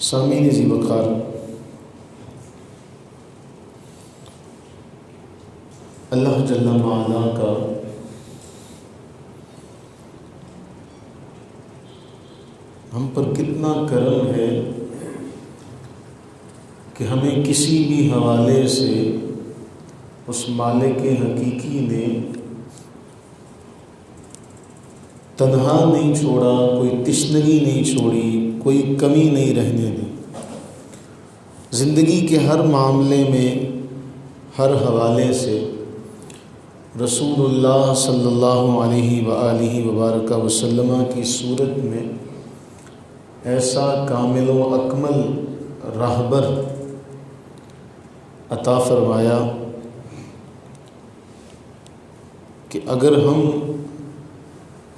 سامعین ذی وقار، اللہ جل وعلا کا ہم پر کتنا کرم ہے کہ ہمیں کسی بھی حوالے سے اس مالک حقیقی نے تنہا نہیں چھوڑا، کوئی تشنگی نہیں چھوڑی، کوئی کمی نہیں رہنے دی۔ زندگی کے ہر معاملے میں، ہر حوالے سے رسول اللہ صلی اللہ علیہ وآلہ وبارک وسلم کی صورت میں ایسا کامل و اکمل راہبر عطا فرمایا کہ اگر ہم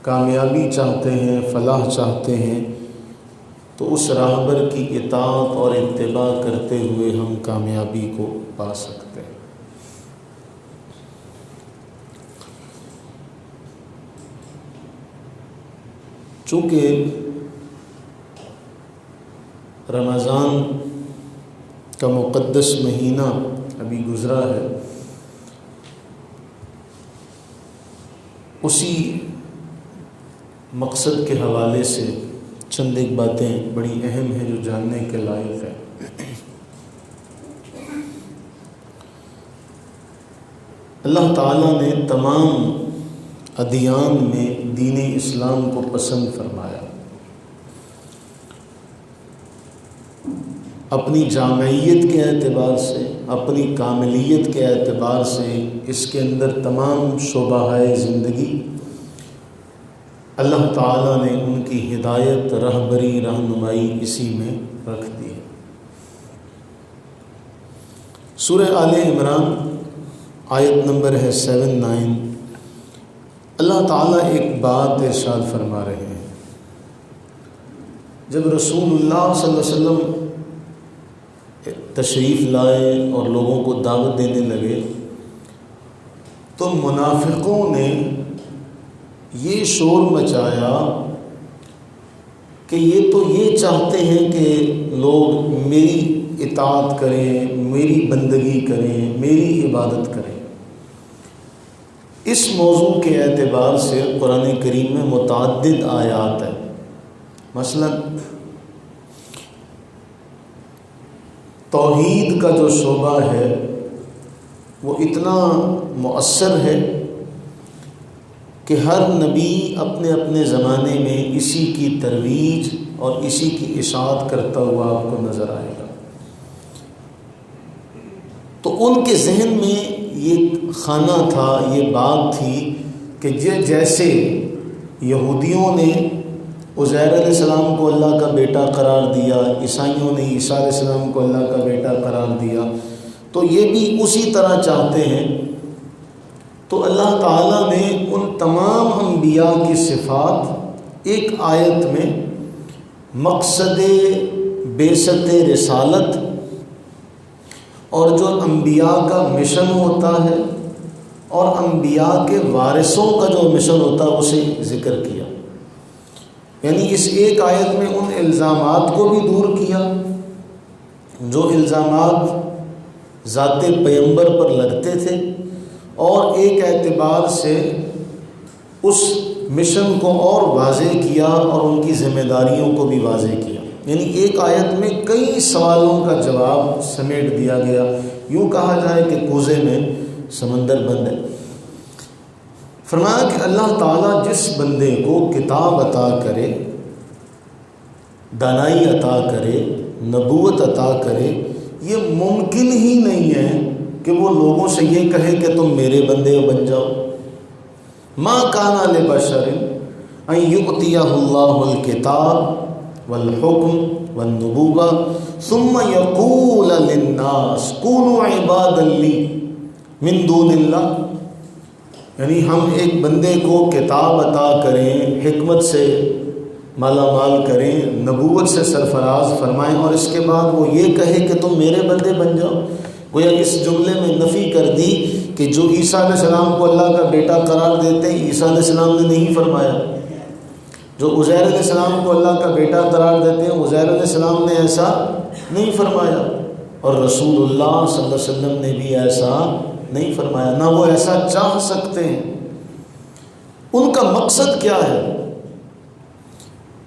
کامیابی چاہتے ہیں، فلاح چاہتے ہیں، تو اس راہبر کی اطاعت اور اتباع کرتے ہوئے ہم کامیابی کو پا سکتے ہیں۔ چونکہ رمضان کا مقدس مہینہ ابھی گزرا ہے، اسی مقصد کے حوالے سے چند ایک باتیں بڑی اہم ہیں جو جاننے کے لائق ہے۔ اللہ تعالیٰ نے تمام ادیان میں دین اسلام کو پسند فرمایا، اپنی جامعیت کے اعتبار سے، اپنی کاملیت کے اعتبار سے، اس کے اندر تمام شعبۂ زندگی اللہ تعالیٰ نے ان کی ہدایت، رہبری، رہنمائی اسی میں رکھ دی ہے۔ سورہ آل عمران آیت نمبر ہے 79، اللہ تعالیٰ ایک بات ارشاد فرما رہے ہیں۔ جب رسول اللہ صلی اللہ علیہ وسلم تشریف لائے اور لوگوں کو دعوت دینے لگے تو منافقوں نے یہ شور مچایا کہ یہ تو یہ چاہتے ہیں کہ لوگ میری اطاعت کریں، میری بندگی کریں، میری عبادت کریں۔ اس موضوع کے اعتبار سے قرآن کریم میں متعدد آیات ہیں۔ مثلا توحید کا جو شعبہ ہے وہ اتنا مؤثر ہے کہ ہر نبی اپنے اپنے زمانے میں اسی کی ترویج اور اسی کی اشاعت کرتا ہوا آپ کو نظر آئے گا۔ تو ان کے ذہن میں یہ خانہ تھا، یہ بات تھی کہ جیسے یہودیوں نے عزیر علیہ السلام کو اللہ کا بیٹا قرار دیا، عیسائیوں نے عیسیٰ علیہ السلام کو اللہ کا بیٹا قرار دیا، تو یہ بھی اسی طرح چاہتے ہیں۔ تو اللہ تعالیٰ نے ان تمام انبیاء کی صفات ایک آیت میں مقصد بعثت رسالت اور جو انبیاء کا مشن ہوتا ہے اور انبیاء کے وارثوں کا جو مشن ہوتا ہے اسے ذکر کیا۔ یعنی اس ایک آیت میں ان الزامات کو بھی دور کیا جو الزامات ذات پیغمبر پر لگتے تھے، اور ایک اعتبار سے اس مشن کو اور واضح کیا اور ان کی ذمہ داریوں کو بھی واضح کیا۔ یعنی ایک آیت میں کئی سوالوں کا جواب سمیٹ دیا گیا، یوں کہا جائے کہ کوزے میں سمندر بند ہے۔ فرمایا کہ اللہ تعالیٰ جس بندے کو کتاب عطا کرے، دانائی عطا کرے، نبوت عطا کرے، یہ ممکن ہی نہیں ہے کہ وہ لوگوں سے یہ کہے کہ تم میرے بندے بن جاؤ۔ ما کان لبشر ان یؤتیہ اللہ الکتاب والحکم والنبوہ ثم یقول للناس کونوا عبادا لی من دون اللہ۔ یعنی ہم ایک بندے کو کتاب عطا کریں، حکمت سے مالا مال کریں، نبوت سے سرفراز فرمائیں، اور اس کے بعد وہ یہ کہے کہ تم میرے بندے بن جاؤ۔ گویا اس جملے میں نفی کر دی کہ جو عیسیٰ علیہ السلام کو اللہ کا بیٹا قرار دیتے ہیں، عیسیٰ علیہ السلام نے نہیں فرمایا۔ جو عزیر علیہ السلام کو اللہ کا بیٹا قرار دیتے ہیں، عزیر علیہ السلام نے ایسا نہیں فرمایا، اور رسول اللہ صلی اللہ علیہ وسلم نے بھی ایسا نہیں فرمایا، نہ وہ ایسا چاہ سکتے ہیں۔ ان کا مقصد کیا ہے؟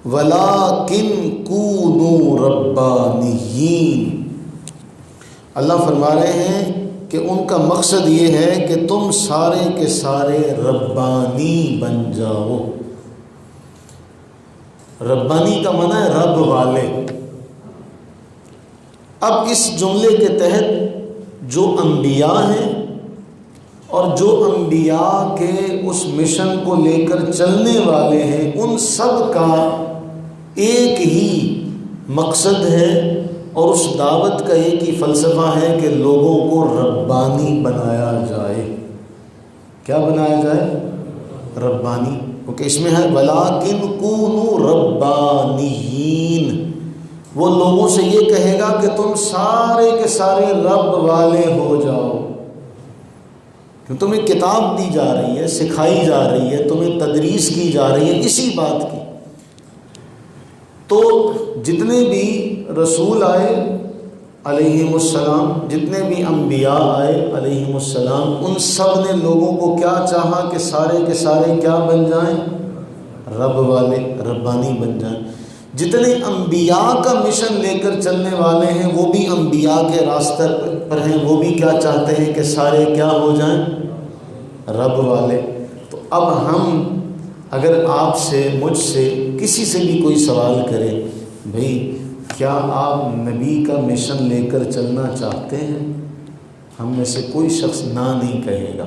وَلَٰكِن كُونُوا رَبَّانِيِّينَ، اللہ فرما رہے ہیں کہ ان کا مقصد یہ ہے کہ تم سارے کے سارے ربانی بن جاؤ۔ ربانی کا معنی ہے رب والے۔ اب اس جملے کے تحت جو انبیاء ہیں اور جو انبیاء کے اس مشن کو لے کر چلنے والے ہیں، ان سب کا ایک ہی مقصد ہے، اور اس دعوت کا ایک ہی فلسفہ ہے کہ لوگوں کو ربانی بنایا جائے۔ کیا بنایا جائے؟ ربانی، کیونکہ اس میں ہے وَلَٰكِن كُونُوا رَبَّانِيِّينَ، وہ لوگوں سے یہ کہے گا کہ تم سارے کے سارے رب والے ہو جاؤ، کہ تمہیں کتاب دی جا رہی ہے، سکھائی جا رہی ہے، تمہیں تدریس کی جا رہی ہے اسی بات کی۔ تو جتنے بھی رسول آئے علیہم السلام، جتنے بھی انبیاء آئے علیہم السلام، ان سب نے لوگوں کو کیا چاہا کہ سارے کے سارے کیا بن جائیں؟ رب والے، ربانی بن جائیں۔ جتنے انبیاء کا مشن لے کر چلنے والے ہیں وہ بھی انبیاء کے راستے پر ہیں، وہ بھی کیا چاہتے ہیں کہ سارے کیا ہو جائیں؟ رب والے۔ تو اب ہم اگر آپ سے، مجھ سے، کسی سے بھی کوئی سوال کرے، بھئی کیا آپ نبی کا مشن لے کر چلنا چاہتے ہیں؟ ہم میں سے کوئی شخص نہ نہیں کہے گا۔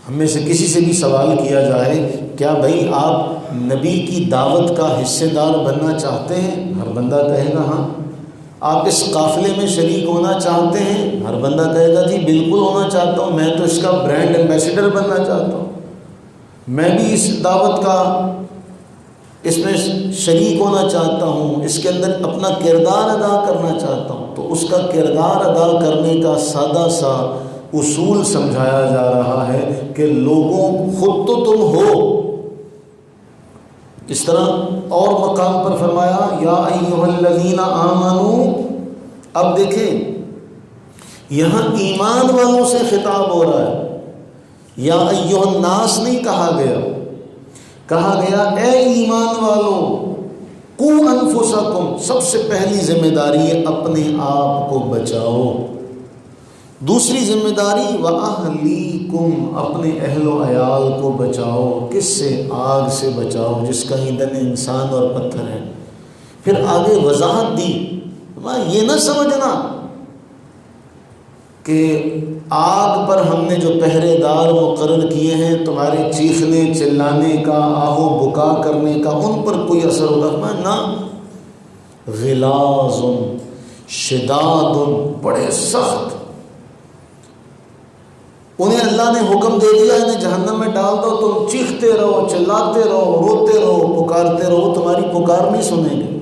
ہم میں سے کسی سے بھی سوال کیا جائے کیا بھئی آپ نبی کی دعوت کا حصے دار بننا چاہتے ہیں؟ ہر بندہ کہے گا ہاں۔ آپ اس قافلے میں شریک ہونا چاہتے ہیں؟ ہر بندہ کہے گا جی بالکل ہونا چاہتا ہوں، میں تو اس کا برانڈ ایمبیسڈر بننا چاہتا ہوں، میں بھی اس دعوت کا، اس میں شریک ہونا چاہتا ہوں، اس کے اندر اپنا کردار ادا کرنا چاہتا ہوں۔ تو اس کا کردار ادا کرنے کا سادہ سا اصول سمجھایا جا رہا ہے کہ لوگوں، خود تو تم ہو، اس طرح اور مقام پر فرمایا یا ایھا الذین آمنوا۔ اب دیکھیں یہاں ایمان والوں سے خطاب ہو رہا ہے، یا ایھا الناس نہیں کہا گیا، کہا گیا اے ایمان والوں، قوا انفسکم، سب سے پہلی ذمہ داری ہے اپنے آپ کو بچاؤ۔ دوسری ذمہ داری وَأَهْلِيكُمْ، اپنے اہل و عیال کو بچاؤ۔ کس سے؟ آگ سے بچاؤ جس کا ایندھن انسان اور پتھر ہے۔ پھر آگے وضاحت دی، یہ نہ سمجھنا کہ آگ پر ہم نے جو پہرے دار مقرر کیے ہیں تمہارے چیخنے چلانے کا، آہو بکا کرنے کا، ان پر کوئی اثر ہوگا نہ۔ غلاظ شداد، بڑے سخت، انہیں اللہ نے حکم دے دیا انہیں جہنم میں ڈال دو، تم چیختے رہو، چلاتے رہو، روتے رہو، پکارتے رہو، تمہاری پکار نہیں سنیں گے۔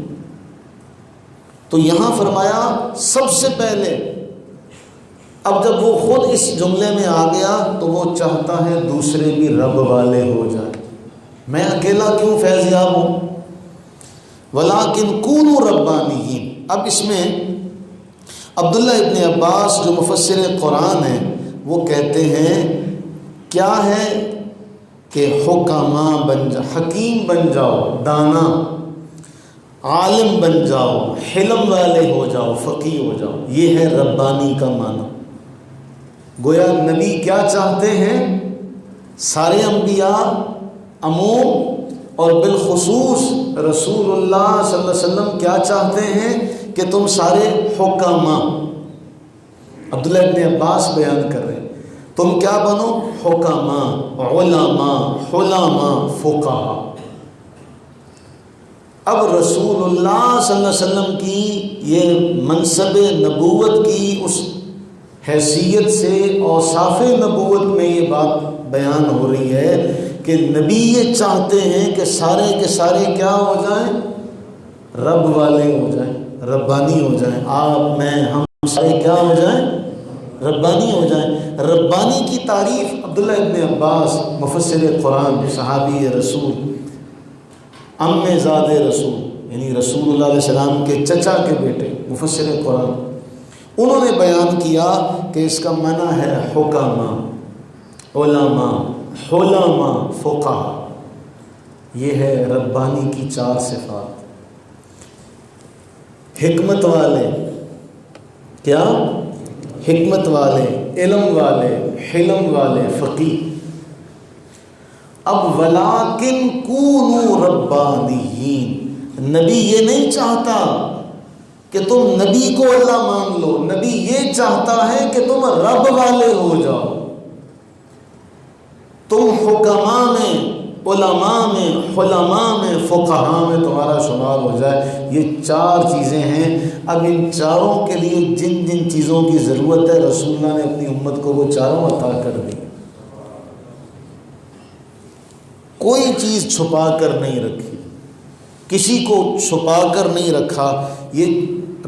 تو یہاں فرمایا سب سے پہلے، اب جب وہ خود اس جملے میں آ گیا تو وہ چاہتا ہے دوسرے بھی رب والے ہو جائیں۔ میں اکیلا کیوں فیض یاب ہوں؟ وَلَٰكِن كُونُوا رَبَّانِيِّينَ۔ اب اس میں عبداللہ ابن عباس جو مفسر قرآن ہیں وہ کہتے ہیں کیا ہے کہ حکما بن جاؤ، حکیم بن جاؤ، دانا، عالم بن جاؤ، حلم والے ہو جاؤ، فقیہ ہو جاؤ، یہ ہے ربانی کا معنی۔ گویا نبی کیا چاہتے ہیں؟ سارے انبیاء عموم اور بالخصوص رسول اللہ صلی اللہ علیہ وسلم کیا چاہتے ہیں کہ تم سارے حکما، عبداللہ ابن عباس بیان کر رہے ہیں، تم کیا بنو؟ حکما، علماء، حلما، فقہا۔ اب رسول اللہ صلی اللہ علیہ وسلم کی یہ منصب نبوت کی اس حیثیت سے اوصاف نبوت میں یہ بات بیان ہو رہی ہے کہ نبی یہ چاہتے ہیں کہ سارے کے سارے کیا ہو جائیں؟ رب والے ہو جائیں، ربانی ہو جائیں۔ آپ، میں، ہم سارے کیا ہو جائیں؟ ربانی ہو جائیں۔ ربانی کی تعریف عبداللہ ابن عباس مفسر قرآن صحابی رسول ام زاد رسول یعنی رسول اللہ علیہ السلام کے چچا کے بیٹے مفسر قرآن، انہوں نے بیان کیا کہ اس کا معنی ہے حکما، علماء، حلماء، فقہاء۔ یہ ہے ربانی کی 4 صفات۔ حکمت والے، کیا؟ حکمت والے، علم والے، حلم والے، فقیہ۔ اب ولیکن کونوا ربانیین، نبی یہ نہیں چاہتا کہ تم نبی کو اللہ مان لو، نبی یہ چاہتا ہے کہ تم رب والے ہو جاؤ، تم حکماء میں، علماء میں، حلماء میں، فقہاء میں تمہارا شمار ہو جائے۔ یہ 4 چیزیں ہیں۔ اب ان چاروں کے لیے جن جن چیزوں کی ضرورت ہے رسول اللہ نے اپنی امت کو وہ چاروں عطا کر دی، کوئی چیز چھپا کر نہیں رکھی، کسی کو چھپا کر نہیں رکھا۔ یہ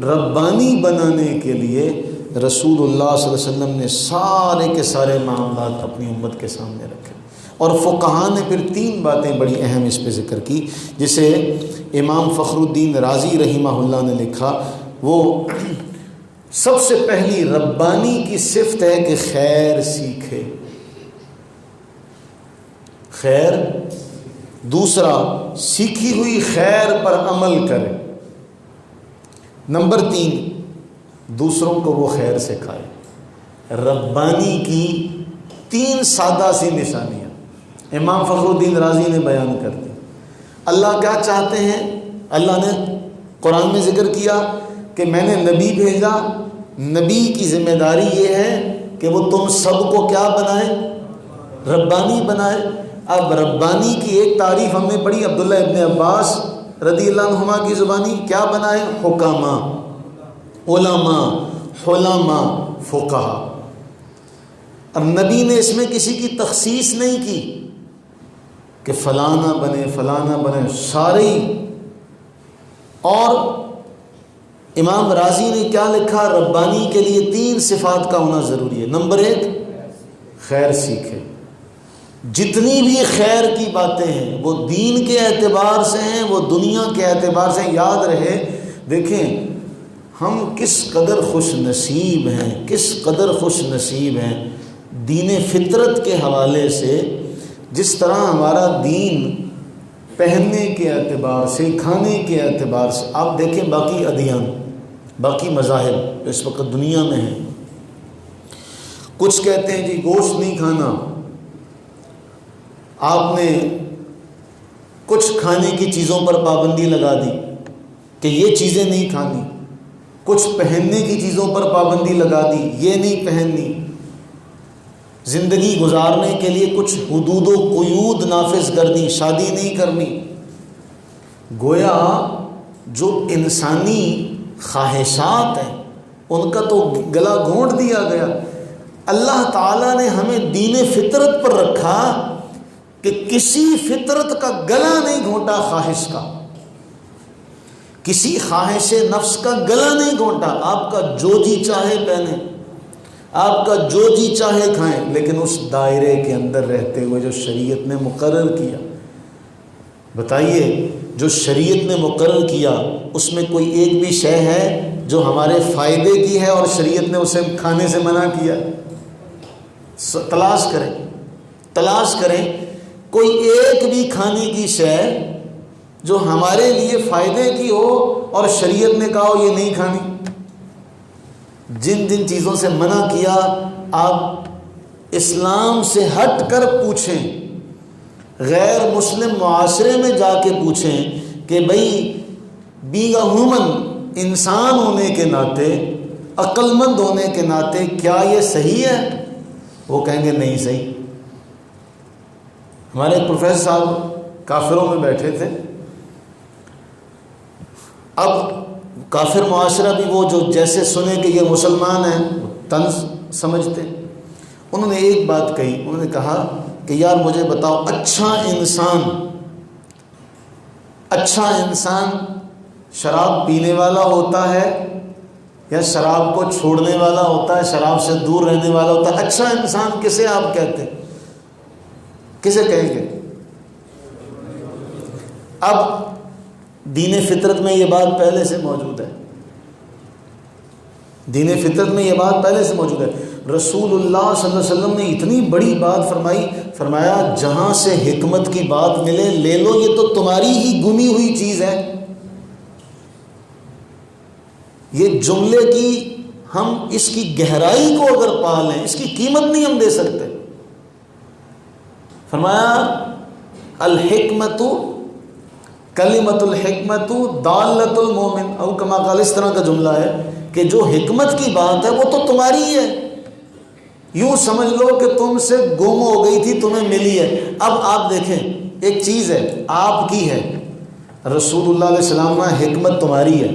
ربانی بنانے کے لیے رسول اللہ صلی اللہ علیہ وسلم نے سارے کے سارے معاملات اپنی امت کے سامنے رکھے۔ اور فقہاء نے پھر 3 باتیں بڑی اہم اس پہ ذکر کی، جسے امام فخر الدین رازی رحمہ اللہ نے لکھا۔ وہ سب سے پہلی ربانی کی صفت ہے کہ خیر سیکھے، خیر، دوسرا سیکھی ہوئی خیر پر عمل کرے، نمبر 3 دوسروں کو وہ خیر سکھائے۔ ربانی کی 3 سادہ سی نشانیاں امام فخر الدین رازی نے بیان کر دی۔ اللہ کیا چاہتے ہیں؟ اللہ نے قرآن میں ذکر کیا کہ میں نے نبی بھیجا، نبی کی ذمہ داری یہ ہے کہ وہ تم سب کو کیا بنائے؟ ربانی بنائے۔ اب ربانی کی ایک تعریف ہم نے پڑھی عبداللہ ابن عباس رضی اللہ عنہما کی زبانی، کیا بنائے؟ حکماء، علماء، حلماء، فقہاء۔ اب نبی نے اس میں کسی کی تخصیص نہیں کی کہ فلانا بنے فلانا بنے، سارے ہی۔ اور امام رازی نے کیا لکھا؟ ربانی کے لیے 3 صفات کا ہونا ضروری ہے۔ نمبر 1 خیر سیکھے، جتنی بھی خیر کی باتیں ہیں وہ دین کے اعتبار سے ہیں، وہ دنیا کے اعتبار سے۔ یاد رہے، دیکھیں ہم کس قدر خوش نصیب ہیں، کس قدر خوش نصیب ہیں دین فطرت کے حوالے سے۔ جس طرح ہمارا دین پہننے کے اعتبار سے، کھانے کے اعتبار سے، آپ دیکھیں باقی ادیان، باقی مذاہب اس وقت دنیا میں ہیں، کچھ کہتے ہیں جی گوشت نہیں کھانا، آپ نے کچھ کھانے کی چیزوں پر پابندی لگا دی کہ یہ چیزیں نہیں کھانی، کچھ پہننے کی چیزوں پر پابندی لگا دی، یہ نہیں پہننی، زندگی گزارنے کے لیے کچھ حدود و قیود نافذ کر دی، شادی نہیں کرنی۔ گویا جو انسانی خواہشات ہیں ان کا تو گلا گھونٹ دیا گیا۔ اللہ تعالیٰ نے ہمیں دین فطرت پر رکھا کہ کسی فطرت کا گلا نہیں گھونٹا، خواہش کا، کسی خواہش نفس کا گلا نہیں گھونٹا۔ آپ کا جو جی چاہے پہنیں، آپ کا جو جی چاہے کھائیں، لیکن اس دائرے کے اندر رہتے ہوئے جو شریعت نے مقرر کیا۔ بتائیے، جو شریعت نے مقرر کیا اس میں کوئی ایک بھی شے ہے جو ہمارے فائدے کی ہے اور شریعت نے اسے کھانے سے منع کیا؟ تلاش کریں، تلاش کریں کوئی ایک بھی کھانے کی شے جو ہمارے لیے فائدے کی ہو اور شریعت نے کہا ہو یہ نہیں کھانی۔ جن جن چیزوں سے منع کیا، آپ اسلام سے ہٹ کر پوچھیں، غیر مسلم معاشرے میں جا کے پوچھیں کہ بھئی بینگ اے ہیومن، انسان ہونے کے ناطے، عقل مند ہونے کے ناطے کیا یہ صحیح ہے؟ وہ کہیں گے نہیں صحیح۔ ہمارے ایک پروفیسر صاحب کافروں میں بیٹھے تھے، اب کافر معاشرہ بھی وہ جو جیسے سنے کہ یہ مسلمان ہیں طنز سمجھتے، انہوں نے ایک بات کہی، انہوں نے کہا کہ یار مجھے بتاؤ، اچھا انسان شراب پینے والا ہوتا ہے یا شراب کو چھوڑنے والا ہوتا ہے، شراب سے دور رہنے والا ہوتا ہے؟ اچھا انسان کسے آپ کہتے ہیں؟ کسے کہیں گے؟ اب دین فطرت میں یہ بات پہلے سے موجود ہے، دین فطرت میں یہ بات پہلے سے موجود ہے۔ رسول اللہ صلی اللہ علیہ وسلم نے اتنی بڑی بات فرمائی، فرمایا جہاں سے حکمت کی بات ملے لے لو، یہ تو تمہاری ہی گمی ہوئی چیز ہے۔ یہ جملے کی ہم اس کی گہرائی کو اگر پا لیں، اس کی قیمت نہیں ہم دے سکتے۔ فرمایا الحکمت کلمۃ الحکمت دالۃ المومن، او کما قال، اس طرح کا جملہ ہے کہ جو حکمت کی بات ہے وہ تو تمہاری ہے، یوں سمجھ لو کہ تم سے گم ہو گئی تھی، تمہیں ملی ہے۔ اب آپ دیکھیں، ایک چیز ہے آپ کی ہے، رسول اللہ علیہ السلام نے حکمت تمہاری ہے،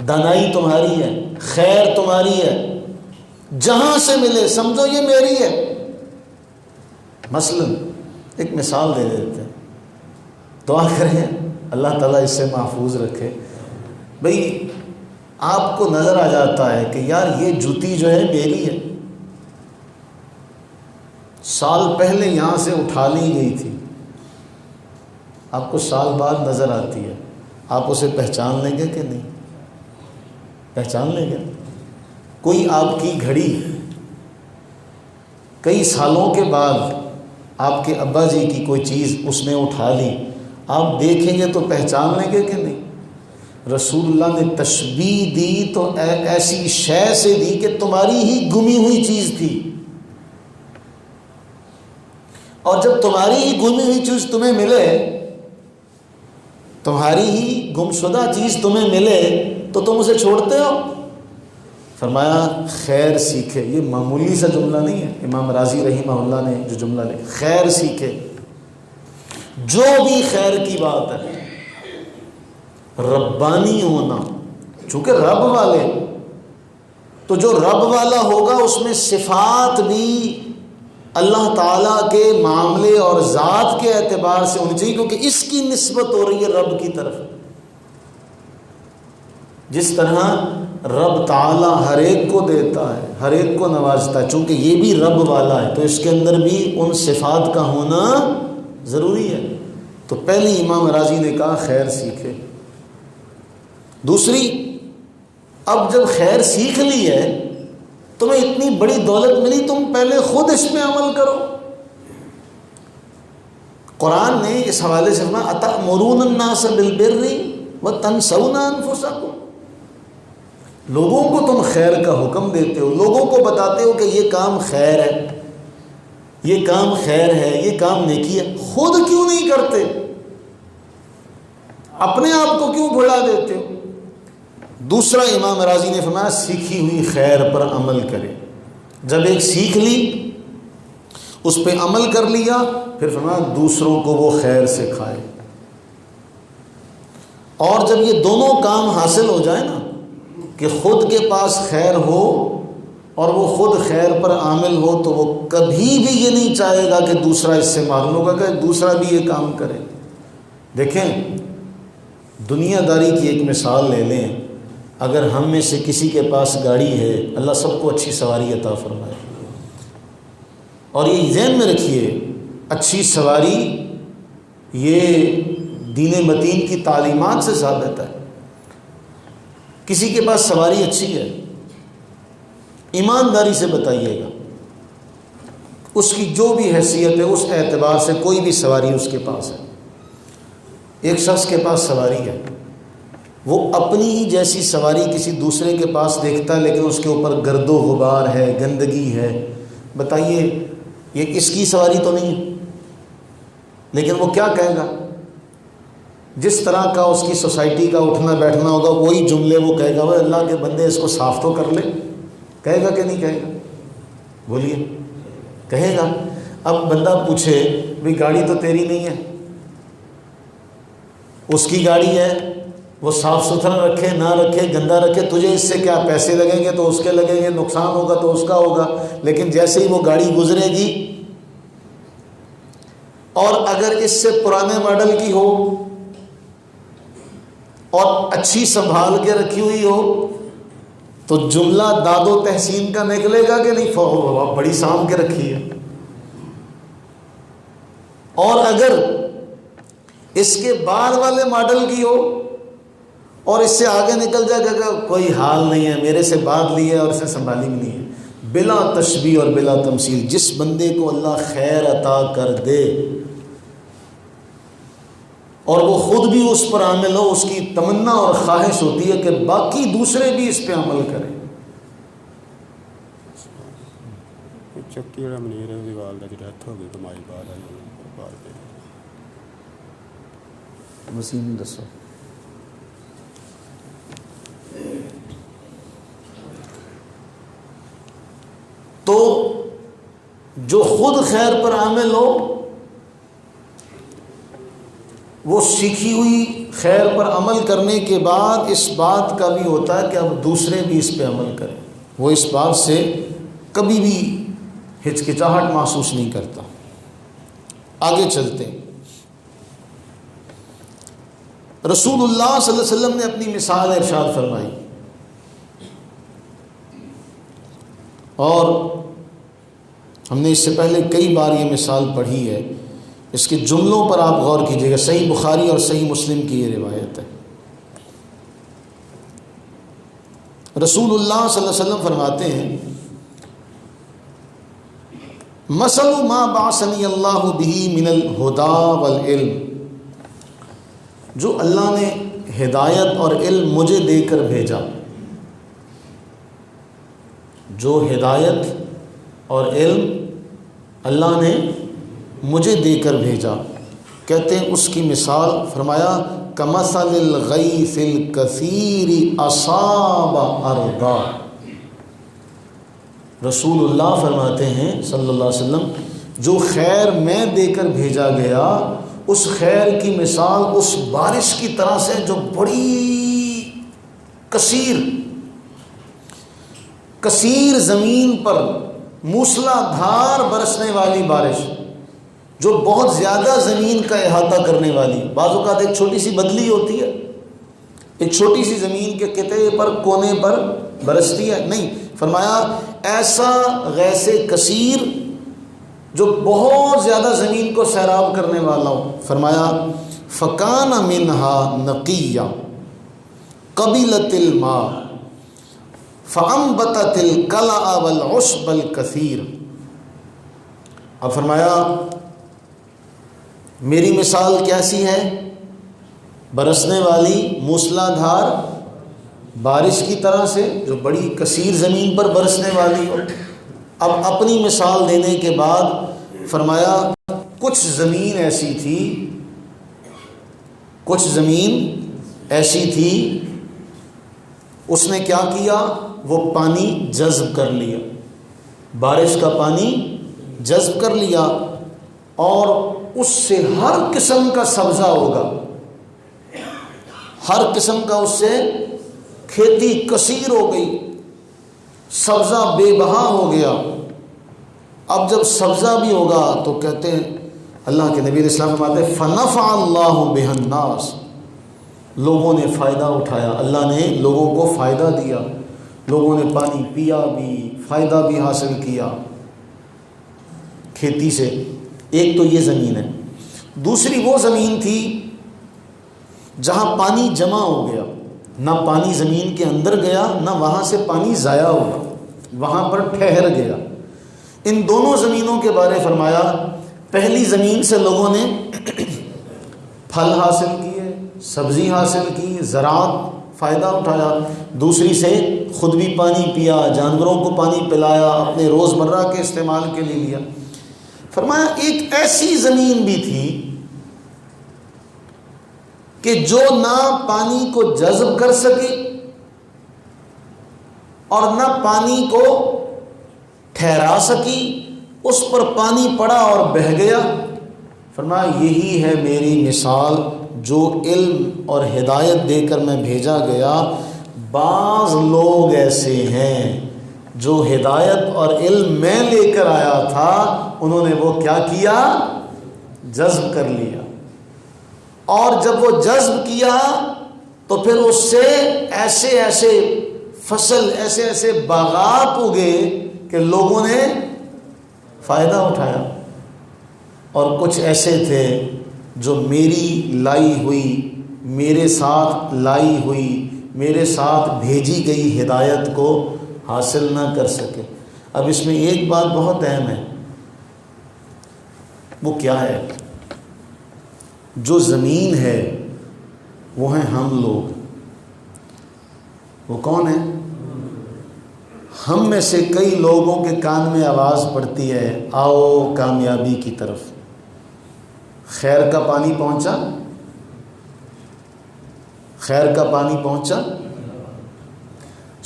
دانائی تمہاری ہے، خیر تمہاری ہے، جہاں سے ملے سمجھو یہ میری ہے۔ مثلا ایک مثال دے دیتے ہیں، دعا کریں اللہ تعالیٰ اس سے محفوظ رکھے۔ بھئی آپ کو نظر آ جاتا ہے کہ یار یہ جوتی جو ہے میری ہے، سال پہلے یہاں سے اٹھا لی گئی تھی، آپ کو سال بعد نظر آتی ہے، آپ اسے پہچان لیں گے کہ نہیں؟ پہچان لیں گے۔ کوئی آپ کی گھڑی کئی سالوں کے بعد آپ کے ابا جی کی کوئی چیز اس نے اٹھا لی، آپ دیکھیں گے تو پہچان لیں گے کہ نہیں؟ رسول اللہ نے تشبیہ دی تو ایسی شے سے دی کہ تمہاری ہی گمی ہوئی چیز تھی، اور جب تمہاری ہی گمی ہوئی چیز تمہیں ملے، تمہاری ہی گمشدہ چیز تمہیں ملے تو تم اسے چھوڑتے ہو؟ فرمایا خیر سیکھے، یہ معمولی سا جملہ نہیں ہے، امام راضی رحمہ اللہ نے جو جملہ لکھا، خیر سیکھے، جو بھی خیر کی بات ہے، ربانی ہونا، چونکہ رب والے تو جو رب والا ہوگا اس میں صفات بھی اللہ تعالیٰ کے معاملے اور ذات کے اعتبار سے ہونی چاہیے، کیونکہ اس کی نسبت ہو رہی ہے رب کی طرف۔ جس طرح رب تعالیٰ ہر ایک کو دیتا ہے، ہر ایک کو نوازتا ہے، چونکہ یہ بھی رب والا ہے تو اس کے اندر بھی ان صفات کا ہونا ضروری ہے۔ تو پہلی امام راضی نے کہا خیر سیکھے۔ دوسری، اب جب خیر سیکھ لی ہے، تمہیں اتنی بڑی دولت ملی، تم پہلے خود اس میں عمل کرو۔ قرآن نے اس حوالے سے فرمایا اتأمرون الناس بالبر وتنسون انفسکم، لوگوں کو تم خیر کا حکم دیتے ہو، لوگوں کو بتاتے ہو کہ یہ کام خیر ہے، یہ کام خیر ہے، یہ کام نیکی ہے، خود کیوں نہیں کرتے؟ اپنے آپ کو کیوں بھلا دیتے ہو؟ دوسرا امام راضی نے فرمایا سیکھی ہوئی خیر پر عمل کرے۔ جب ایک سیکھ لی، اس پہ عمل کر لیا، پھر فرمایا دوسروں کو وہ خیر سکھائے۔ اور جب یہ دونوں کام حاصل ہو جائے نا، کہ خود کے پاس خیر ہو اور وہ خود خیر پر عامل ہو، تو وہ کبھی بھی یہ نہیں چاہے گا کہ دوسرا اس سے معلوم ہوگا کہ دوسرا بھی یہ کام کرے۔ دیکھیں، دنیا داری کی ایک مثال لے لیں، اگر ہم میں سے کسی کے پاس گاڑی ہے، اللہ سب کو اچھی سواری عطا فرمائے، اور یہ ذہن میں رکھیے اچھی سواری یہ دین متین کی تعلیمات سے ثابت ہے۔ کسی کے پاس سواری اچھی ہے، ایمانداری سے بتائیے گا، اس کی جو بھی حیثیت ہے اس اعتبار سے کوئی بھی سواری اس کے پاس ہے۔ ایک شخص کے پاس سواری ہے، وہ اپنی ہی جیسی سواری کسی دوسرے کے پاس دیکھتا ہے، لیکن اس کے اوپر گرد و غبار ہے، گندگی ہے، بتائیے یہ اس کی سواری تو نہیں ہے، لیکن وہ کیا کہے گا؟ جس طرح کا اس کی سوسائٹی کا اٹھنا بیٹھنا ہوگا وہی جملے وہ کہے گا، وہ اللہ کے بندے اس کو صاف تو کر لے، کہے گا کہ نہیں کہے گا؟ بولیے، کہے گا۔ اب بندہ پوچھے بھئی گاڑی تو تیری نہیں ہے، اس کی گاڑی ہے، وہ صاف ستھرا رکھے نہ رکھے، گندا رکھے، تجھے اس سے کیا؟ پیسے لگیں گے تو اس کے لگیں گے، نقصان ہوگا تو اس کا ہوگا، لیکن جیسے ہی وہ گاڑی گزرے گی، اور اگر اس سے پرانے ماڈل کی ہو اور اچھی سنبھال کے رکھی ہوئی ہو تو جملہ داد و تحسین کا نکلے گا کہ نہیں؟ بڑی سام کے رکھی ہے۔ اور اگر اس کے بعد والے ماڈل کی ہو اور اس سے آگے نکل جائے کہ کوئی حال نہیں ہے، میرے سے بعد لی ہے اور اسے سنبھالی بھی نہیں ہے، بلا تشبیہ اور بلا تمثیل، جس بندے کو اللہ خیر عطا کر دے اور وہ خود بھی اس پر عامل ہو، اس کی تمنا اور خواہش ہوتی ہے کہ باقی دوسرے بھی اس پہ عمل کریں۔ ਚੱਕੀ ਜਿਹੜਾ ਮਨੀਰ ਹੈ ਉਹਦੀ ਵਾਲ ਦਾ ਜਿਹੜਾ ਡੈਥ ਹੋ ਗਈ ਕਮਾਈ ਬਾਹਰ ਆਈ ਬਾਹਰ ਦੇ وسیم دسو۔ تو جو خود خیر پر عامل ہو وہ سیکھی ہوئی خیر پر عمل کرنے کے بعد اس بات کا بھی ہوتا ہے کہ اب دوسرے بھی اس پہ عمل کریں، وہ اس بات سے کبھی بھی ہچکچاہٹ محسوس نہیں کرتا۔ آگے چلتے ہیں۔ رسول اللہ صلی اللہ علیہ وسلم نے اپنی مثال ارشاد فرمائی، اور ہم نے اس سے پہلے کئی بار یہ مثال پڑھی ہے، اس کے جملوں پر آپ غور کیجئے گا۔ صحیح بخاری اور صحیح مسلم کی یہ روایت ہے۔ رسول اللہ صلی اللہ علیہ وسلم فرماتے ہیں، مثل ما بعثنی اللہ بہ من الہدی والعلم، جو اللہ نے ہدایت اور علم مجھے دے کر بھیجا، جو ہدایت اور علم اللہ نے مجھے دے کر بھیجا، کہتے ہیں اس کی مثال فرمایا کمثل الغیث الکثیر اصاب ارضا۔ رسول اللہ فرماتے ہیں صلی اللہ علیہ وسلم، جو خیر میں دے کر بھیجا گیا اس خیر کی مثال اس بارش کی طرح سے جو بڑی کثیر زمین پر موسلا دھار برسنے والی بارش، جو بہت زیادہ زمین کا احاطہ کرنے والی، بعض اوقات ایک چھوٹی سی بدلی ہوتی ہے، ایک چھوٹی سی زمین کے قطعے پر کونے پر برستی ہے، نہیں، فرمایا ایسا غیث کثیر جو بہت زیادہ زمین کو سیراب کرنے والا ہو۔ فرمایا فکان منہا نقیہ قبلت الماء فانبتت القلع والعشب الکثیر۔ اب فرمایا میری مثال کیسی ہے؟ برسنے والی موسلا دھار بارش کی طرح سے جو بڑی کثیر زمین پر برسنے والی ہو۔ اب اپنی مثال دینے کے بعد فرمایا کچھ زمین ایسی تھی اس نے کیا کیا، وہ پانی جذب کر لیا، بارش کا پانی جذب کر لیا، اور اس سے ہر قسم کا سبزہ ہوگا، ہر قسم کا اس سے کھیتی کثیر ہو گئی، سبزہ بے بہا ہو گیا۔ اب جب سبزہ بھی ہوگا تو کہتے ہیں اللہ کے نبی علیہ السلام فرماتے ہیں فنفع اللہ بہ الناس، لوگوں نے فائدہ اٹھایا، اللہ نے لوگوں کو فائدہ دیا، لوگوں نے پانی پیا بھی، فائدہ بھی حاصل کیا کھیتی سے۔ ایک تو یہ زمین ہے، دوسری وہ زمین تھی جہاں پانی جمع ہو گیا، نہ پانی زمین کے اندر گیا نہ وہاں سے پانی ضائع ہوا، وہاں پر ٹھہر گیا۔ ان دونوں زمینوں کے بارے فرمایا پہلی زمین سے لوگوں نے پھل حاصل کیے، سبزی حاصل کی، زراعت فائدہ اٹھایا، دوسری سے خود بھی پانی پیا، جانوروں کو پانی پلایا، اپنے روزمرہ کے استعمال کے لیے لیا۔ فرمایا ایک ایسی زمین بھی تھی کہ جو نہ پانی کو جذب کر سکی اور نہ پانی کو ٹھہرا سکی، اس پر پانی پڑا اور بہہ گیا۔ فرمایا یہی ہے میری مثال، جو علم اور ہدایت دے کر میں بھیجا گیا، بعض لوگ ایسے ہیں جو ہدایت اور علم میں لے کر آیا تھا، انہوں نے وہ کیا کیا، جذب کر لیا، اور جب وہ جذب کیا تو پھر اس سے ایسے ایسے فصل، ایسے ایسے باغات اگے کہ لوگوں نے فائدہ اٹھایا۔ اور کچھ ایسے تھے جو میری لائی ہوئی، میرے ساتھ لائی ہوئی، میرے ساتھ بھیجی گئی ہدایت کو حاصل نہ کر سکے۔ اب اس میں ایک بات بہت اہم ہے، وہ کیا ہے؟ جو زمین ہے وہ ہیں ہم لوگ۔ وہ کون ہے؟ ہم میں سے کئی لوگوں کے کان میں آواز پڑتی ہے، آؤ کامیابی کی طرف۔ خیر کا پانی پہنچا؟ خیر کا پانی پہنچا؟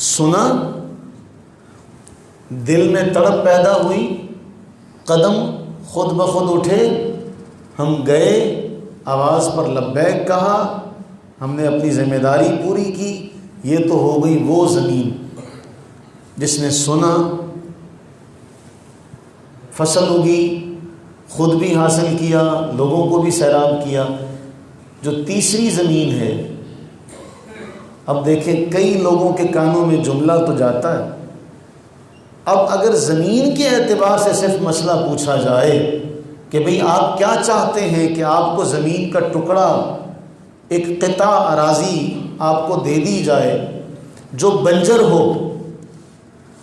سنا؟ دل میں تڑپ پیدا ہوئی، قدم خود بخود اٹھے، ہم گئے، آواز پر لبیک کہا، ہم نے اپنی ذمہ داری پوری کی۔ یہ تو ہو گئی وہ زمین جس نے سنا، فصل اگی، خود بھی حاصل کیا، لوگوں کو بھی سیراب کیا۔ جو تیسری زمین ہے، اب دیکھیں کئی لوگوں کے کانوں میں جملہ تو جاتا ہے۔ اب اگر زمین کے اعتبار سے صرف مسئلہ پوچھا جائے کہ بھئی آپ کیا چاہتے ہیں کہ آپ کو زمین کا ٹکڑا، ایک قطع اراضی آپ کو دے دی جائے جو بنجر ہو،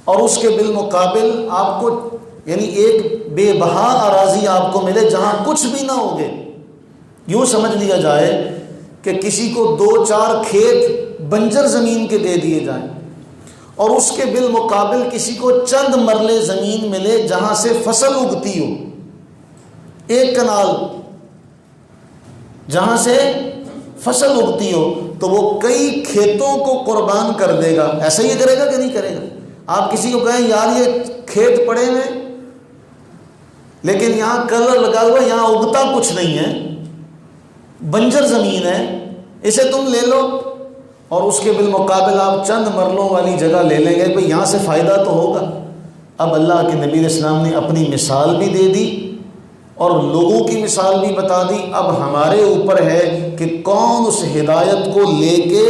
اور اس کے بالمقابل آپ کو یعنی ایک بے بہا اراضی آپ کو ملے جہاں کچھ بھی نہ ہوگے۔ یوں سمجھ لیا جائے کہ کسی کو 2-4 کھیت بنجر زمین کے دے دیے جائیں، اور اس کے بالمقابل کسی کو چند مرلے زمین ملے جہاں سے فصل اگتی ہو، 1 کنال جہاں سے فصل اگتی ہو، تو وہ کئی کھیتوں کو قربان کر دے گا۔ ایسا ہی کرے گا کہ نہیں کرے گا؟ آپ کسی کو کہیں یار یہ کھیت پڑے ہیں لیکن یہاں کلر لگا ہوا ہے، یہاں اگتا کچھ نہیں ہے، بنجر زمین ہے، اسے تم لے لو، اور اس کے بالمقابل آپ چند مرلوں والی جگہ لے لیں گے، بھئی یہاں سے فائدہ تو ہوگا۔ اب اللہ کے نبی علیہ السلام نے اپنی مثال بھی دے دی اور لوگوں کی مثال بھی بتا دی۔ اب ہمارے اوپر ہے کہ کون اس ہدایت کو لے کے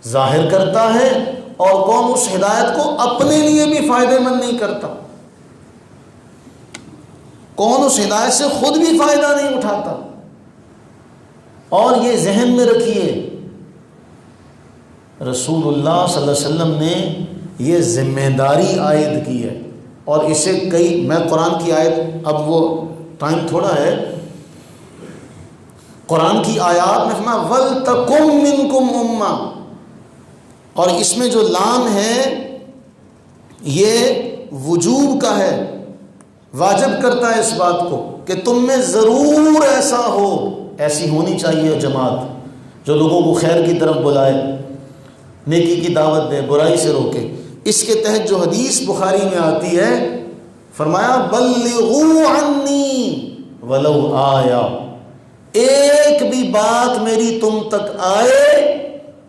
ظاہر کرتا ہے اور کون اس ہدایت کو اپنے لیے بھی فائدہ مند نہیں کرتا، کون اس ہدایت سے خود بھی فائدہ نہیں اٹھاتا۔ اور یہ ذہن میں رکھیے، رسول اللہ صلی اللہ علیہ وسلم نے یہ ذمہ داری عائد کی ہے، اور اسے میں قرآن کی آیت، اب وہ ٹائم تھوڑا ہے، قرآن کی آیات میں فرمایا وَلْتَكُمْ مِنْكُمْ أُمَّةٌ، اور اس میں جو لام ہے یہ وجوب کا ہے، واجب کرتا ہے اس بات کو کہ تم میں ضرور ایسا ہو، ایسی ہونی چاہیے جماعت جو لوگوں کو خیر کی طرف بلائے، نیکی کی دعوت دے، برائی سے روکے۔ اس کے تحت جو حدیث بخاری میں آتی ہے، فرمایا بلغوا عنی ولو آیا، ایک بھی بات میری تم تک آئے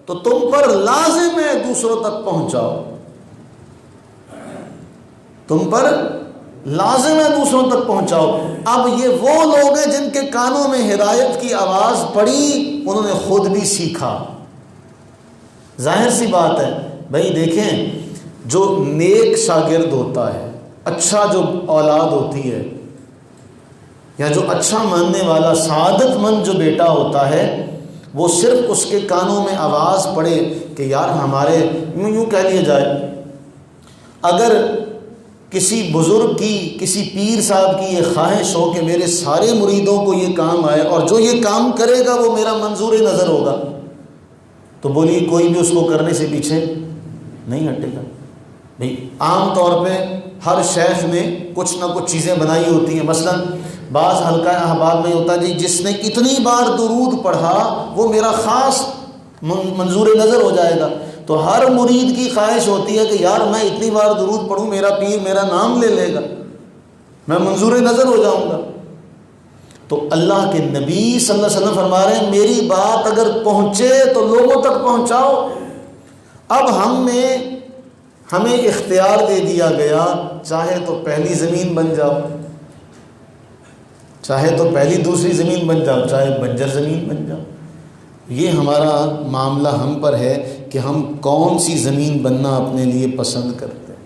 تو تم پر لازم ہے دوسروں تک پہنچاؤ، تم پر لازم ہے دوسروں تک پہنچاؤ۔ اب یہ وہ لوگ ہیں جن کے کانوں میں ہدایت کی آواز پڑی، انہوں نے خود بھی سیکھا۔ ظاہر سی بات ہے بھائی، دیکھیں جو نیک شاگرد ہوتا ہے، اچھا جو اولاد ہوتی ہے، یا جو اچھا ماننے والا سعادت مند جو بیٹا ہوتا ہے، وہ صرف اس کے کانوں میں آواز پڑے کہ یار ہمارے، یوں کہہ لیا جائے، اگر کسی بزرگ کی، کسی پیر صاحب کی یہ خواہش ہو کہ میرے سارے مریدوں کو یہ کام آئے اور جو یہ کام کرے گا وہ میرا منظور نظر ہوگا، تو بولیے کوئی بھی اس کو کرنے سے پیچھے نہیں ہٹے گا۔ بھئی عام طور پہ ہر شیخ نے کچھ نہ کچھ چیزیں بنائی ہوتی ہیں، مثلا بعض حلقہ احباب میں ہوتا ہے جی جس نے اتنی بار درود پڑھا وہ میرا خاص منظور نظر ہو جائے گا، تو ہر مرید کی خواہش ہوتی ہے کہ یار میں اتنی بار درود پڑھوں، میرا پیر میرا نام لے لے گا، میں منظور نظر ہو جاؤں گا۔ تو اللہ کے نبی صلی اللہ علیہ وسلم فرما رہے ہیں میری بات اگر پہنچے تو لوگوں تک پہنچاؤ۔ اب ہمیں اختیار دے دیا گیا، چاہے تو پہلی زمین بن جاؤ، چاہے تو پہلی دوسری زمین بن جاؤ، چاہے بنجر زمین بن جاؤ۔ یہ ہمارا معاملہ ہم پر ہے کہ ہم کون سی زمین بننا اپنے لیے پسند کرتے ہیں۔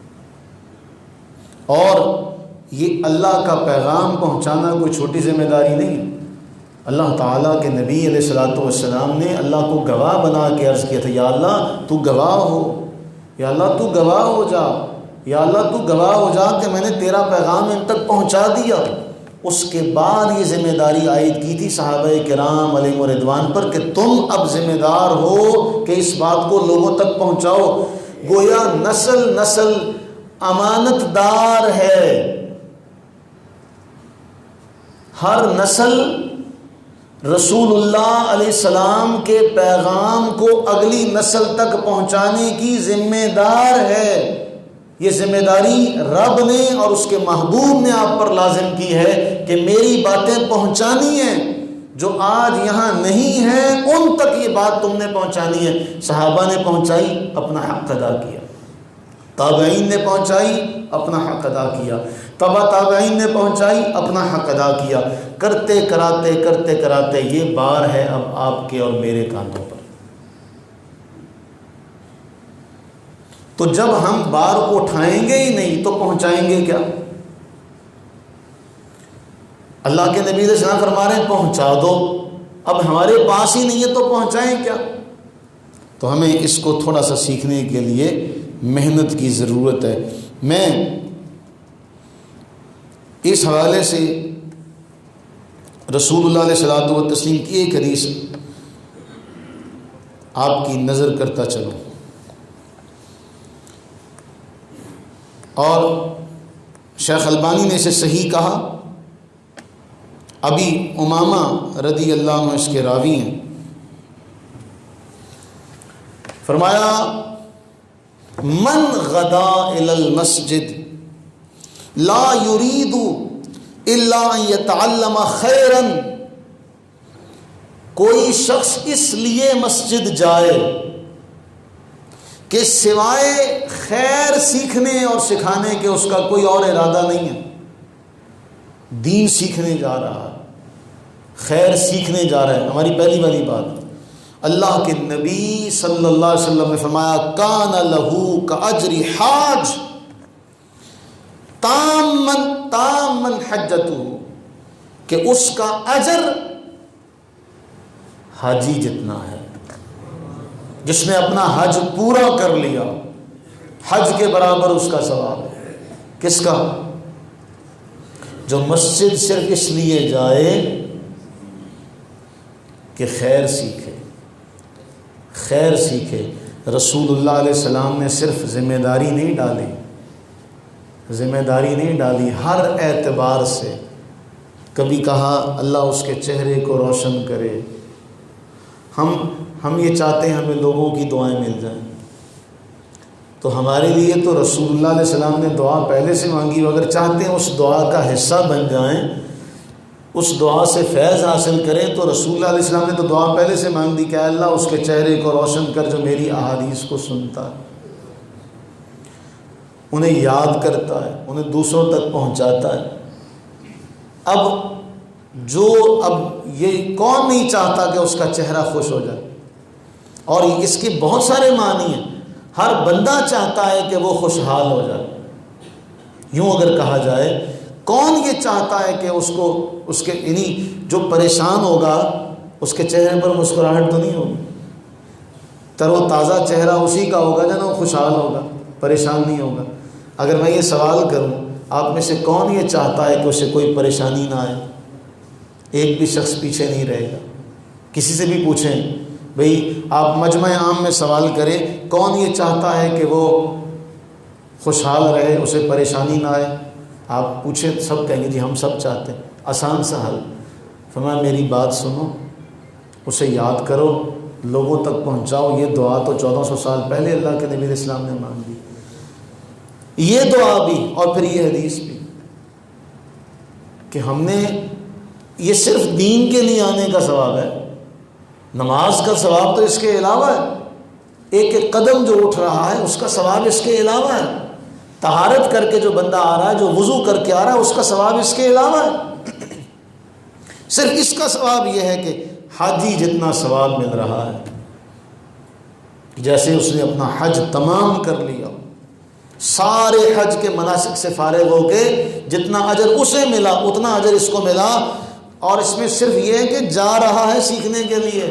اور یہ اللہ کا پیغام پہنچانا کوئی چھوٹی ذمہ داری نہیں ہے۔ اللہ تعالیٰ کے نبی علیہ الصلوۃ والسلام نے اللہ کو گواہ بنا کے عرض کیا تھا، یا اللہ تو گواہ ہو، یا اللہ تو گواہ ہو جا، یا اللہ تو گواہ ہو جا کہ میں نے تیرا پیغام ان تک پہنچا دیا۔ اس کے بعد یہ ذمہ داری عائد کی تھی صحابہ کرام علیہم رضوان پر کہ تم اب ذمہ دار ہو کہ اس بات کو لوگوں تک پہنچاؤ۔ گویا نسل نسل امانت دار ہے، ہر نسل رسول اللہ علیہ السلام کے پیغام کو اگلی نسل تک پہنچانے کی ذمہ دار ہے۔ یہ ذمہ داری رب نے اور اس کے محبوب نے آپ پر لازم کی ہے کہ میری باتیں پہنچانی ہیں، جو آج یہاں نہیں ہیں ان تک یہ بات تم نے پہنچانی ہے۔ صحابہ نے پہنچائی، اپنا حق ادا کیا، تابعین نے پہنچائی، اپنا حق ادا کیا، تبع تابعین نے پہنچائی، اپنا حق ادا کیا، کرتے کراتے یہ بار ہے اب آپ کے اور میرے کاندھوں پر۔ تو جب ہم بار کو اٹھائیں گے ہی نہیں تو پہنچائیں گے کیا؟ اللہ کے نبی علیہ السلام فرما رہے ہیں پہنچا دو، اب ہمارے پاس ہی نہیں ہے تو پہنچائیں کیا؟ تو ہمیں اس کو تھوڑا سا سیکھنے کے لیے محنت کی ضرورت ہے۔ میں اس حوالے سے رسول اللہ علیہ الصلوۃ والتسلیم کی ایک حدیث آپ کی نظر کرتا چلوں، اور شیخ البانی نے اسے صحیح کہا۔ ابی امامہ رضی اللہ عنہ اس کے راوی ہیں، فرمایا من غدا الی المسجد لا یرید الا ان یتعلم خیرا، کوئی شخص اس لیے مسجد جائے کہ سوائے خیر سیکھنے اور سکھانے کے اس کا کوئی اور ارادہ نہیں ہے، دین سیکھنے جا رہا ہے، خیر سیکھنے جا رہا ہے۔ ہماری پہلی والی بات، اللہ کے نبی صلی اللہ علیہ وسلم نے فرمایا کان لہو کاجر حاج تامن حجتہ، کہ اس کا اجر حاجی جتنا ہے، جس نے اپنا حج پورا کر لیا، حج کے برابر اس کا ثواب ہے۔ کس کا؟ جو مسجد صرف اس لیے جائے کہ خیر سیکھے، خیر سیکھے۔ رسول اللہ علیہ السلام نے صرف ذمہ داری نہیں ڈالی، ذمہ داری نہیں ڈالی، ہر اعتبار سے۔ کبھی کہا اللہ اس کے چہرے کو روشن کرے، ہم یہ چاہتے ہیں ہمیں لوگوں کی دعائیں مل جائیں، تو ہمارے لیے تو رسول اللہ علیہ السلام نے دعا پہلے سے مانگی، اگر چاہتے ہیں اس دعا کا حصہ بن جائیں، اس دعا سے فیض حاصل کریں، تو رسول اللہ علیہ السلام نے تو دعا پہلے سے مانگ دی کہ اللہ اس کے چہرے کو روشن کر جو میری احادیث کو سنتا ہے، انہیں یاد کرتا ہے، انہیں دوسروں تک پہنچاتا ہے۔ اب یہ کون نہیں چاہتا کہ اس کا چہرہ خوش ہو جائے، اور اس کے بہت سارے معنی ہیں، ہر بندہ چاہتا ہے کہ وہ خوشحال ہو جائے۔ یوں اگر کہا جائے کون یہ چاہتا ہے کہ اس کے جو پریشان ہوگا اس کے چہرے پر مسکراہٹ تو نہیں ہوگی، تر و تازہ چہرہ اسی کا ہوگا جو نا خوشحال ہوگا، پریشان نہیں ہوگا۔ اگر میں یہ سوال کروں آپ میں سے کون یہ چاہتا ہے کہ اسے کوئی پریشانی نہ آئے؟ ایک بھی شخص پیچھے نہیں رہے گا۔ کسی سے بھی پوچھیں بھئی، آپ مجمع عام میں سوال کریں کون یہ چاہتا ہے کہ وہ خوشحال رہے، اسے پریشانی نہ آئے؟ آپ پوچھیں، سب کہیں گے جی ہم سب چاہتے ہیں۔ آسان سا حل، فرمایا میری بات سنو، اسے یاد کرو، لوگوں تک پہنچاؤ۔ یہ دعا تو 1400 سال پہلے اللہ کے نبی علیہ السلام نے مانگی، یہ دعا بھی اور پھر یہ حدیث بھی، کہ ہم نے یہ صرف دین کے لیے آنے کا ثواب ہے، نماز کا ثواب تو اس کے علاوہ ہے، ایک ایک قدم جو اٹھ رہا ہے اس کا ثواب اس کے علاوہ ہے، طہارت کر کے جو بندہ آ رہا ہے، جو وضو کر کے آ رہا ہے، اس کا ثواب اس کے علاوہ ہے۔ صرف اس کا ثواب یہ ہے کہ حاجی جتنا ثواب مل رہا ہے، جیسے اس نے اپنا حج تمام کر لیا، سارے حج کے مناسک سے فارغ ہو کے جتنا اجر اسے ملا اتنا اجر اس کو ملا، اور اس میں صرف یہ ہے کہ جا رہا ہے سیکھنے کے لیے۔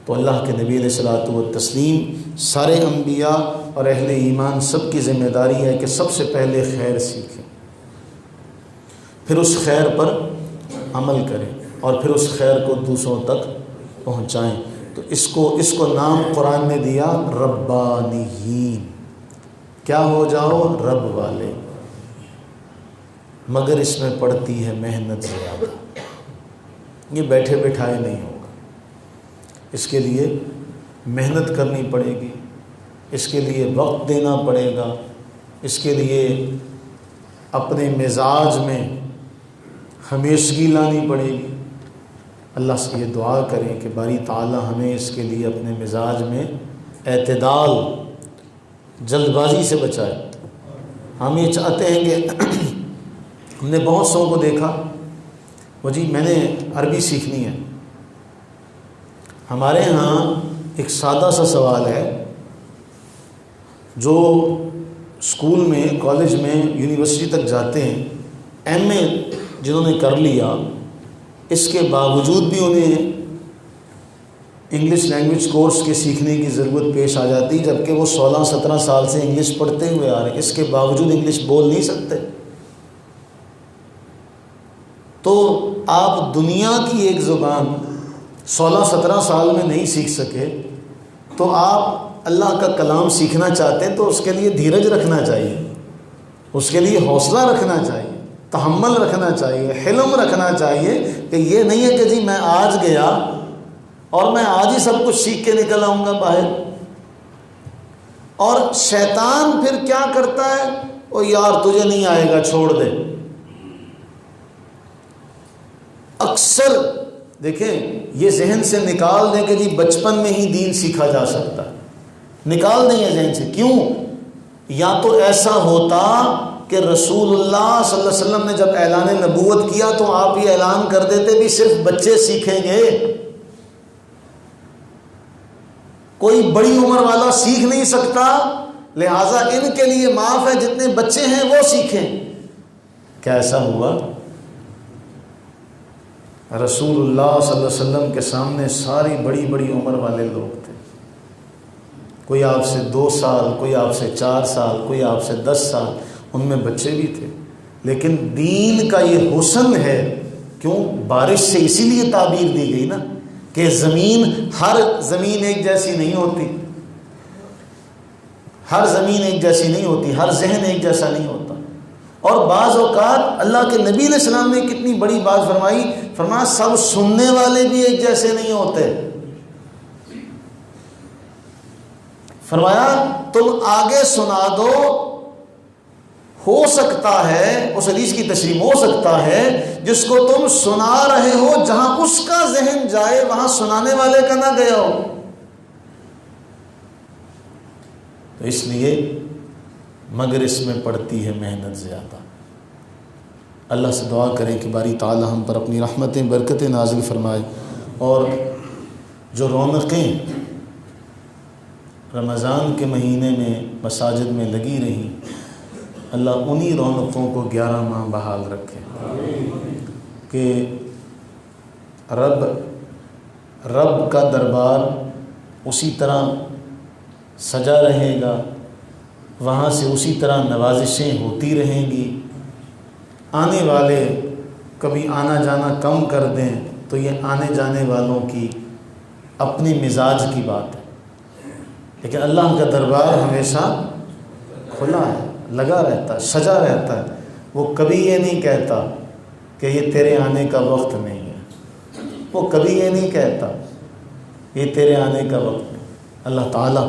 تو اللہ کے نبی علیہ الصلوۃ والتسلیم سارے انبیاء اور اہل ایمان سب کی ذمہ داری ہے کہ سب سے پہلے خیر سیکھیں، پھر اس خیر پر عمل کریں اور پھر اس خیر کو دوسروں تک پہنچائیں۔ تو اس کو نام قرآن نے دیا ربانیین، کیا ہو جاؤ؟ رب والے، مگر اس میں پڑتی ہے محنت زیادہ، یہ بیٹھے بٹھائے نہیں ہوگا، اس کے لیے محنت کرنی پڑے گی، اس کے لیے وقت دینا پڑے گا، اس کے لیے اپنے مزاج میں ہمیشگی لانی پڑے گی۔ اللہ سے یہ دعا کریں کہ باری تعالی ہمیں اس کے لیے اپنے مزاج میں اعتدال، جلد بازی سے بچائے۔ ہم یہ چاہتے ہیں کہ ہم نے بہت سو کو دیکھا، وہ جی میں نے عربی سیکھنی ہے۔ ہمارے ہاں ایک سادہ سا سوال ہے، جو اسکول میں، کالج میں، یونیورسٹی تک جاتے ہیں، ایم اے جنہوں نے کر لیا، اس کے باوجود بھی انہیں انگلش لینگویج کورس کے سیکھنے کی ضرورت پیش آ جاتی، جبکہ وہ 16-17 سال سے انگلش پڑھتے ہوئے آ رہے ہیں، اس کے باوجود انگلش بول نہیں سکتے۔ تو آپ دنیا کی ایک زبان 16-17 سال میں نہیں سیکھ سکے، تو آپ اللہ کا کلام سیکھنا چاہتے ہیں تو اس کے لیے دھیرج رکھنا چاہیے، اس کے لیے حوصلہ رکھنا چاہیے، تحمل رکھنا چاہیے، حلم رکھنا چاہیے، کہ یہ نہیں ہے کہ جی میں آج گیا اور میں آج ہی سب کچھ سیکھ کے نکل آؤں گا باہر۔ اور شیطان پھر کیا کرتا ہے؟ او یار تجھے نہیں آئے گا، چھوڑ دے۔ اکثر دیکھیں یہ ذہن سے نکال دیں کہ جی بچپن میں ہی دین سیکھا جا سکتا ہے، نکال دیں یہ ذہن سے۔ کیوں؟ یا تو ایسا ہوتا کہ رسول اللہ صلی اللہ علیہ وسلم نے جب اعلان نبوت کیا تو آپ یہ اعلان کر دیتے بھی صرف بچے سیکھیں گے، کوئی بڑی عمر والا سیکھ نہیں سکتا، لہٰذا ان کے لیے معاف ہے، جتنے بچے ہیں وہ سیکھیں۔ کیا ایسا ہوا؟ رسول اللہ صلی اللہ علیہ وسلم کے سامنے ساری بڑی بڑی عمر والے لوگ تھے، کوئی آپ سے 2 سال، کوئی آپ سے 4 سال، کوئی آپ سے 10 سال، ان میں بچے بھی تھے، لیکن دین کا یہ حسن ہے۔ کیوں؟ بارش سے اسی لیے تعبیر دی گئی نا کہ ہر زمین ایک جیسی نہیں ہوتی، ہر زمین ایک جیسی نہیں ہوتی، ہر ذہن ایک جیسا نہیں ہوتا۔ اور بعض اوقات اللہ کے نبی علیہ السلام نے کتنی بڑی بات فرمائی، فرمایا سب سننے والے بھی ایک جیسے نہیں ہوتے، فرمایا تم آگے سنا دو، ہو سکتا ہے اس حدیث کی تشریح، ہو سکتا ہے جس کو تم سنا رہے ہو جہاں اس کا ذہن جائے وہاں سنانے والے کا نہ گیا ہو۔ تو اس لیے مگر اس میں پڑتی ہے محنت زیادہ۔ اللہ سے دعا کریں کہ باری تعالی ہم پر اپنی رحمتیں برکتیں نازل فرمائے، اور جو رونقیں رمضان کے مہینے میں مساجد میں لگی رہیں، اللہ انہی رونقوں کو 11 ماہ بحال رکھے، کہ رب کا دربار اسی طرح سجا رہے گا، وہاں سے اسی طرح نوازشیں ہوتی رہیں گی۔ آنے والے کبھی آنا جانا کم کر دیں تو یہ آنے جانے والوں کی اپنی مزاج کی بات ہے، لیکن اللہ کا دربار ہمیشہ کھلا ہے، لگا رہتا ہے، سجا رہتا ہے۔ وہ کبھی یہ نہیں کہتا کہ یہ تیرے آنے کا وقت نہیں ہے، وہ کبھی یہ نہیں کہتا یہ تیرے آنے کا وقت نہیں۔ اللہ تعالیٰ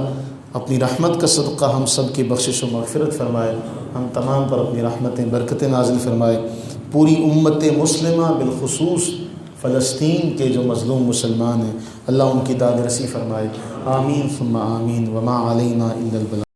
اپنی رحمت کا صدقہ ہم سب کی بخشش و مغفرت فرمائے، ہم تمام پر اپنی رحمتیں برکتیں نازل فرمائے۔ پوری امت مسلمہ بالخصوص فلسطین کے جو مظلوم مسلمان ہیں، اللہ ان کی داد رسی فرمائے، آمین ثم آمین، وما علینا الا البلاغ۔